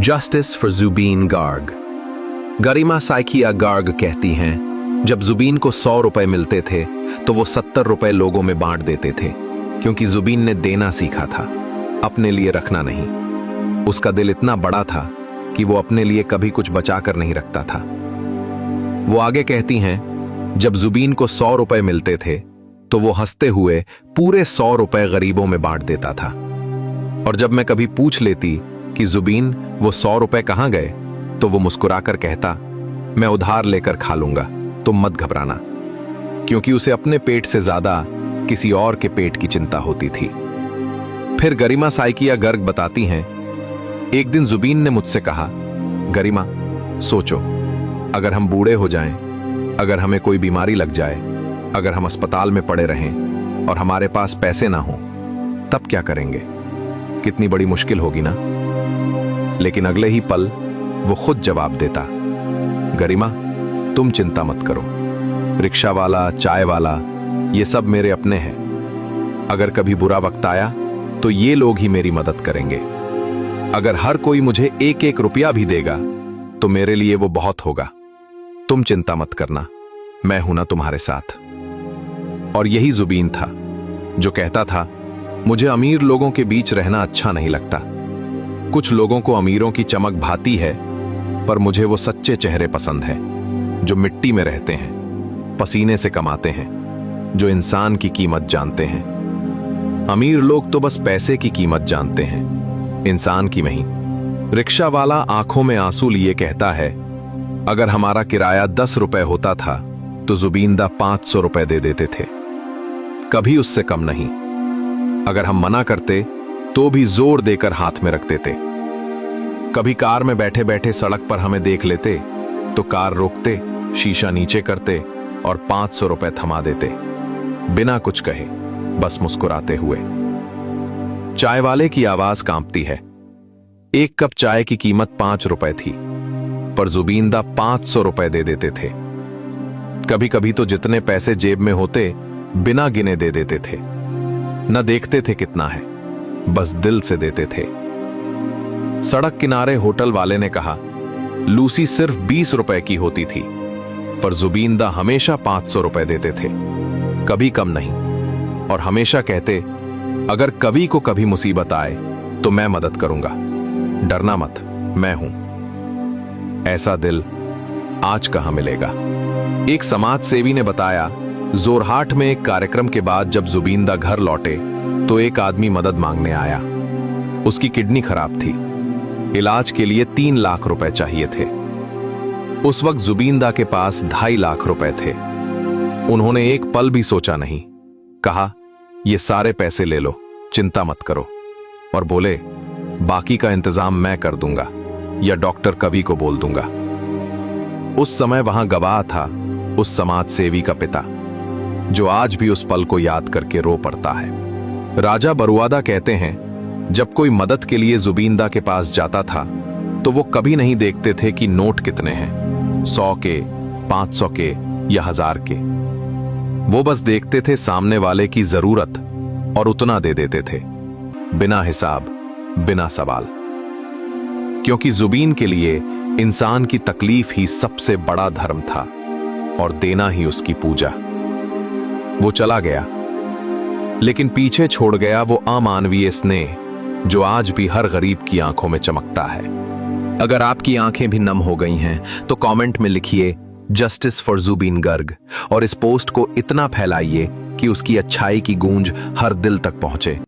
Justice for Zubeen Garg. Garima Saikia Garg कहती हैं, जब जुबीन को 100 रुपए मिलते थे तो वो 70 रुपए लोगों में बांट देते थे, क्योंकि जुबीन ने देना सीखा था, अपने लिए रखना नहीं। उसका दिल इतना बड़ा था कि वो अपने लिए कभी कुछ बचा कर नहीं रखता था। वो आगे कहती हैं, जब जुबीन को 100 रुपए मिलते थे तो वो हंसते हुए पूरे 100 रुपए गरीबों में बांट देता था। और जब मैं कभी पूछ लेती कि जुबीन वो 100 रुपए कहां गए, तो वो मुस्कुराकर कहता, मैं उधार लेकर खा लूंगा, तुम मत घबराना, क्योंकि उसे अपने पेट से ज्यादा किसी और के पेट की चिंता होती थी। फिर गरिमा साइकिया गर्ग बताती हैं, एक दिन जुबीन ने मुझसे कहा, गरिमा सोचो, अगर हम बूढ़े हो जाएं, अगर हमें कोई बीमारी लग जाए, अगर हम अस्पताल में पड़े रहें और हमारे पास पैसे ना हो, तब क्या करेंगे? कितनी बड़ी मुश्किल होगी ना। लेकिन अगले ही पल वो खुद जवाब देता, गरिमा तुम चिंता मत करो, रिक्शा वाला, चाय वाला, ये सब मेरे अपने हैं। अगर कभी बुरा वक्त आया तो ये लोग ही मेरी मदद करेंगे। अगर हर कोई मुझे 1-1 रुपया भी देगा तो मेरे लिए वो बहुत होगा। तुम चिंता मत करना, मैं हूं ना तुम्हारे साथ। और यही जुबीन था जो कहता था, मुझे अमीर लोगों के बीच रहना अच्छा नहीं लगता। कुछ लोगों को अमीरों की चमक भाती है, पर मुझे वो सच्चे चेहरे पसंद हैं, जो मिट्टी में रहते हैं, पसीने से कमाते हैं, जो इंसान की कीमत जानते हैं। अमीर लोग तो बस पैसे की कीमत जानते हैं, इंसान की नहीं। रिक्शा वाला आंखों में आंसू लिए कहता है, अगर हमारा किराया 10 रुपए होता था तो जुबीनदा 500 रुपए दे देते थे, कभी उससे कम नहीं। अगर हम मना करते तो भी जोर देकर हाथ में रख देते। कभी कार में बैठे बैठे सड़क पर हमें देख लेते तो कार रोकते, शीशा नीचे करते और 500 रुपए थमा देते, बिना कुछ कहे, बस मुस्कुराते हुए। चाय वाले की आवाज कांपती है। एक कप चाय की कीमत 5 रुपए थी, पर जुबीनदा 500 रुपए दे देते थे। कभी कभी तो जितने पैसे जेब में होते बिना गिने दे देते थे, न देखते थे कितना है, बस दिल से देते थे। सड़क किनारे होटल वाले ने कहा, लूसी सिर्फ 20 रुपए की होती थी, पर जुबीनदा हमेशा 500 रुपए देते थे, कभी कम नहीं। और हमेशा कहते, अगर कभी को कभी मुसीबत आए तो मैं मदद करूंगा, डरना मत, मैं हूं। ऐसा दिल आज कहां मिलेगा। एक समाज सेवी ने बताया, जोरहाट में एक कार्यक्रम के बाद जब जुबीनदा घर लौटे तो एक आदमी मदद मांगने आया। उसकी किडनी खराब थी, इलाज के लिए 3 लाख रुपए चाहिए थे। उस वक्त जुबीनदा के पास 2.5 लाख रुपए थे। उन्होंने एक पल भी सोचा नहीं, कहा, ये सारे पैसे ले लो, चिंता मत करो। और बोले, बाकी का इंतजाम मैं कर दूंगा या डॉक्टर कवि को बोल दूंगा। उस समय वहां गवाह था उस समाज सेवी का पिता, जो आज भी उस पल को याद करके रो पड़ता है। राजा बरुआदा कहते हैं, जब कोई मदद के लिए जुबीनदा के पास जाता था तो वो कभी नहीं देखते थे कि नोट कितने हैं, 100 के, 500 के या 1000 के। वो बस देखते थे सामने वाले की जरूरत और उतना दे देते थे, बिना हिसाब, बिना सवाल। क्योंकि जुबीन के लिए इंसान की तकलीफ ही सबसे बड़ा धर्म था और देना ही उसकी पूजा। वो चला गया, लेकिन पीछे छोड़ गया वो अमानवीय स्नेह जो आज भी हर गरीब की आंखों में चमकता है। अगर आपकी आंखें भी नम हो गई हैं तो कमेंट में लिखिए जस्टिस फॉर जुबीन गर्ग और इस पोस्ट को इतना फैलाइए कि उसकी अच्छाई की गूंज हर दिल तक पहुंचे।